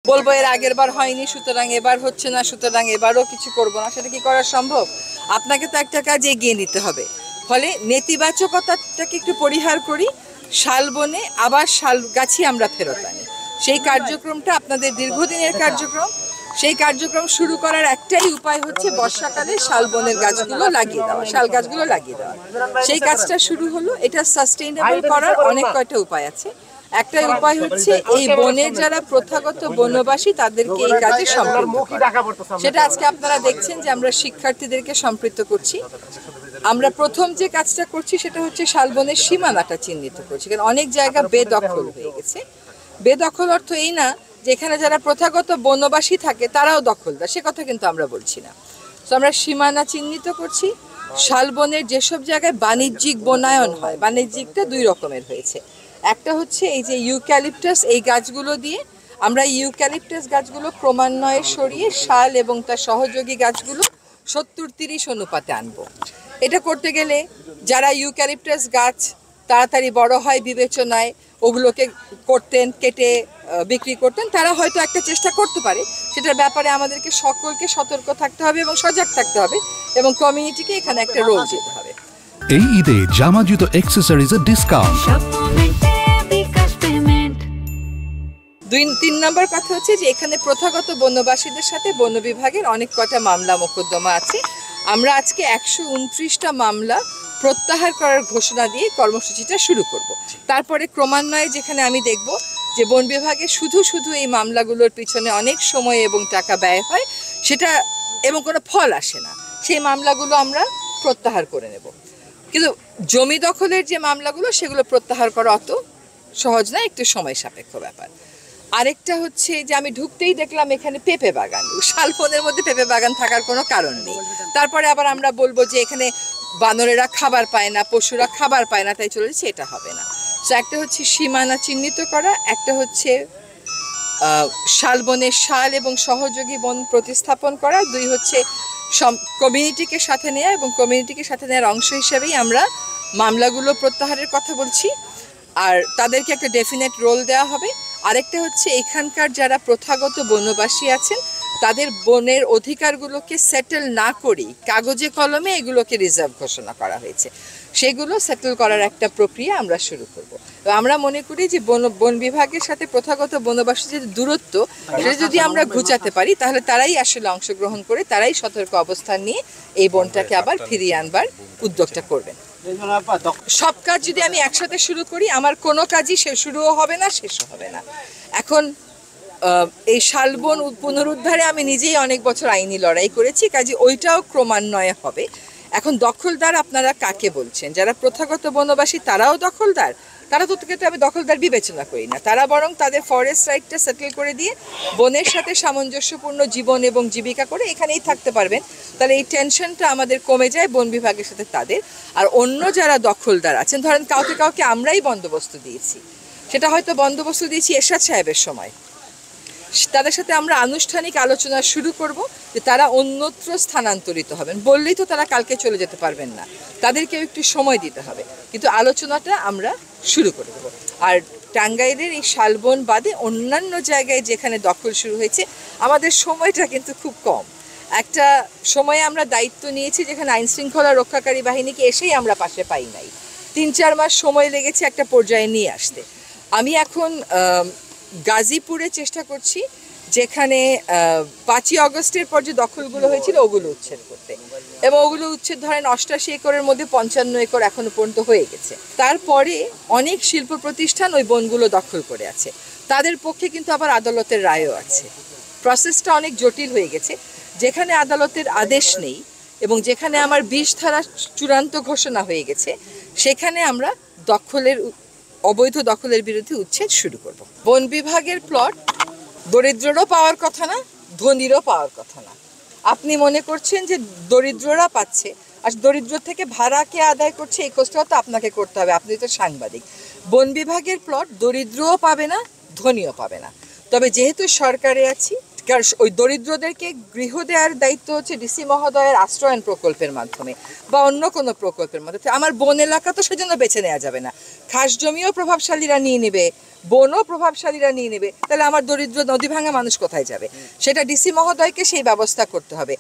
বলবো এর আগের বার হয়নি সুতরাং এবার হচ্ছে না, সুতরাং এবারও কিছু করব না, সেটা কি করা সম্ভব? আপনাকে তো একটা কাজ এগিয়ে নিতে হবে। ফলে নেতিবাচকতাটাকে একটু পরিহার করি, শালবনে আবার শাল গাছি আমরা ফেরত আনি। সেই কার্যক্রমটা আপনাদের দীর্ঘদিনের কার্যক্রম। সেই কার্যক্রম শুরু করার একটাই উপায় হচ্ছে বর্ষাকালে শালবনের গাছগুলো লাগিয়ে দেওয়া, শাল গাছগুলো লাগিয়ে দেওয়া। সেই কাজটা শুরু হলো। এটা সাস্টেইনেবল করার অনেক কয়টা উপায় আছে। একটা উপায় হচ্ছে এই বনের যারা প্রথাগত বনবাসী তাদেরকে এই কাজে সম্পৃক্ত করা। সেটা আজকে আপনারা দেখছেন যে আমরা শিক্ষার্থীদেরকে সম্পৃক্ত করছি। আমরা প্রথম যে কাজটা করছি সেটা হচ্ছে শালবনের সীমানাটা চিহ্নিত করছি, কারণ অনেক জায়গা বেদখল হয়ে গেছে। বেদখল অর্থ এই না যেখানে যারা প্রথাগত বনবাসী থাকে তারাও দখলদার, সে কথা কিন্তু আমরা বলছি না। তো আমরা সীমানা চিহ্নিত করছি। শালবনের যেসব জায়গায় বাণিজ্যিক বনায়ন হয়, বাণিজ্যিকটা দুই রকমের হয়েছে। একটা হচ্ছে এই যে ইউক্যালিপটাস, এই গাছগুলো দিয়ে আমরা ইউক্যালিপটাস গাছগুলো ক্রমান্বয়ে সরিয়ে শাল এবং তার সহযোগী গাছগুলো 70-30 অনুপাতে আনবো। এটা করতে গেলে যারা ইউক্যালিপটাস গাছ তাড়াতাড়ি বড় হয় বিবেচনায় ওগুলোকে করতেন, কেটে বিক্রি করতেন, তারা হয়তো একটা চেষ্টা করতে পারে। সেটার ব্যাপারে আমাদেরকে সকলকে সতর্ক থাকতে হবে এবং সজাগ থাকতে হবে, এবং কমিউনিটিকে এখানে একটা রোল দিতে হবে। এই ঈদে জামা জুতো অ্যাক্সেসরিজের ডিসকাউন্ট। 3 নম্বর কথা হচ্ছে যে এখানে প্রথাগত বনবাসীদের সাথে বন বিভাগের অনেক কটা মামলা মোকদ্দমা আছে। আমরা আজকে 129টা মামলা প্রত্যাহার করার ঘোষণা দিয়ে কর্মসূচিটা শুরু করব। তারপরে ক্রমান্বয়ে যেখানে আমি দেখব যে বন বিভাগে শুধু এই মামলাগুলোর পিছনে অনেক সময় এবং টাকা ব্যয় হয় সেটা এবং কোনো ফল আসে না, সেই মামলাগুলো আমরা প্রত্যাহার করে নেব। কিন্তু জমি দখলের যে মামলাগুলো সেগুলো প্রত্যাহার করা অত সহজ না, একটু সময় সাপেক্ষ ব্যাপার। আরেকটা হচ্ছে যে আমি ঢুকতেই দেখলাম এখানে পেঁপে বাগান। শালবনের মধ্যে পেঁপে বাগান থাকার কোনো কারণ নেই। তারপরে আবার আমরা বলবো যে এখানে বানরেরা খাবার পায় না, পশুরা খাবার পায় না, তাই চলে যাচ্ছে, এটা হবে না। তো একটা হচ্ছে সীমানা চিহ্নিত করা, একটা হচ্ছে শালবনের শাল এবং সহযোগী বন প্রতিস্থাপন করা, 2 হচ্ছে কমিউনিটিকে সাথে নেওয়া, এবং কমিউনিটিকে সাথে নেওয়ার অংশ হিসেবেই আমরা মামলাগুলো প্রত্যাহারের কথা বলছি, আর তাদেরকে একটা ডেফিনেট রোল দেওয়া হবে। আরেকটা হচ্ছে এখানকার যারা প্রথাগত বনবাসী আছেন তাদের বনের অধিকারগুলোকে সেটেল না করেই কাগজে কলমে এগুলোকে রিজার্ভ ঘোষণা করা হয়েছে, সেগুলো সেটেল করার একটা প্রক্রিয়া আমরা শুরু করব। তো আমরা মনে করি যে বন বিভাগের সাথে প্রথাগত বনবাসীদের দূরত্ব সেটা যদি আমরা ঘুচাতে পারি তাহলে তারাই আসলে অংশগ্রহণ করে, তারাই সতর্ক অবস্থান নিয়ে এই বনটাকে আবার ফিরিয়ে আনবার উদ্যোগটা করবেন। সব কাজ যদি আমি একসাথে শুরু করি আমার কোনো কাজই শুরুও হবে না, শেষও হবে না। এখন এই শালবন পুনরুদ্ধারে আমি নিজেই অনেক বছর আইনি লড়াই করেছি, কাজে ওইটাও ক্রমান্বয়ে হবে। এখন দখলদার আপনারা কাকে বলছেন? যারা প্রথাগত বনবাসী তারাও দখলদার? তারা তো আমি দখলদার বিবেচনা করি না, তারা বরং তাদের ফরেস্ট রাইটটা সেটেল করে দিয়ে বনের সাথে সামঞ্জস্যপূর্ণ জীবন এবং জীবিকা করে এখানেই থাকতে পারবেন। তাহলে এই টেনশনটা আমাদের কমে যায় বন বিভাগের সাথে তাদের। আর অন্য যারা দখলদার আছেন, ধরেন কাউকে আমরাই বন্দোবস্ত দিয়েছি, সেটা হয়তো বন্দোবস্ত দিয়েছি এরশাদ সাহেবের সময়, তাদের সাথে আমরা আনুষ্ঠানিক আলোচনা শুরু করব যে তারা অন্যত্র স্থানান্তরিত হবেন। বললেই তো তারা কালকে চলে যেতে পারবেন না, তাদেরকেও একটু সময় দিতে হবে, কিন্তু আলোচনাটা আমরা শুরু করে দেবো। আর টাঙ্গাইলের এই শালবন বাদে অন্যান্য জায়গায় যেখানে দখল শুরু হয়েছে আমাদের সময়টা কিন্তু খুব কম। একটা সময়ে আমরা দায়িত্ব নিয়েছি যেখানে আইন শৃঙ্খলা রক্ষাকারী বাহিনীকে এসেই আমরা পাশে পাই নাই, 3-4 মাস সময় লেগেছে একটা পর্যায়ে নিয়ে আসতে। আমি এখন গাজীপুরে চেষ্টা করছি যেখানে 5ই আগস্টের পর যে দখলগুলো হয়েছিল ওগুলো উচ্ছেদ করতে, এবং ওগুলো উচ্ছেদ ধরেন 88 একরের মধ্যে 55 একর এখনো পর্যন্ত হয়ে গেছে। তারপরে অনেক শিল্প প্রতিষ্ঠান ওই বনগুলো দখল করে আছে, তাদের পক্ষে কিন্তু আবার আদালতের রায়ও আছে। প্রসেসটা অনেক জটিল হয়ে গেছে। যেখানে আদালতের আদেশ নেই এবং যেখানে আমার 20 ধারা চূড়ান্ত ঘোষণা হয়ে গেছে সেখানে আমরা অবৈধ দখলের বিরুদ্ধে উচ্ছেদ শুরু করব। বন বিভাগের প্লট দরিদ্ররও পাওয়ার কথা না, ধনীরও পাওয়ার কথা না। আপনি মনে করছেন যে দরিদ্ররা পাচ্ছে, আর দরিদ্র থেকে ভাড়া কে আদায় করছে এই খোঁজটাও তো আপনাকে করতে হবে, আপনি তো সাংবাদিক। বন বিভাগের প্লট দরিদ্রও পাবে না, ধনীও পাবে না। তবে যেহেতু সরকারে আছি, কারণ ওই দরিদ্রদেরকে গৃহ দেওয়ার দায়িত্ব হচ্ছে ডিসি মহোদয়ের আশ্রয়ন প্রকল্পের মাধ্যমে বা অন্য কোনো প্রকল্পের মাধ্যমে। আমার বন এলাকা তো সেজন্য বেছে নেওয়া যাবে না, খাস জমিও প্রভাবশালীরা নিয়ে নেবে, বনও প্রভাবশালীরা নিয়ে নেবে, তাহলে আমার দরিদ্র নদী ভাঙা মানুষ কোথায় যাবে? সেটা ডিসি মহোদয়কে সেই ব্যবস্থা করতে হবে।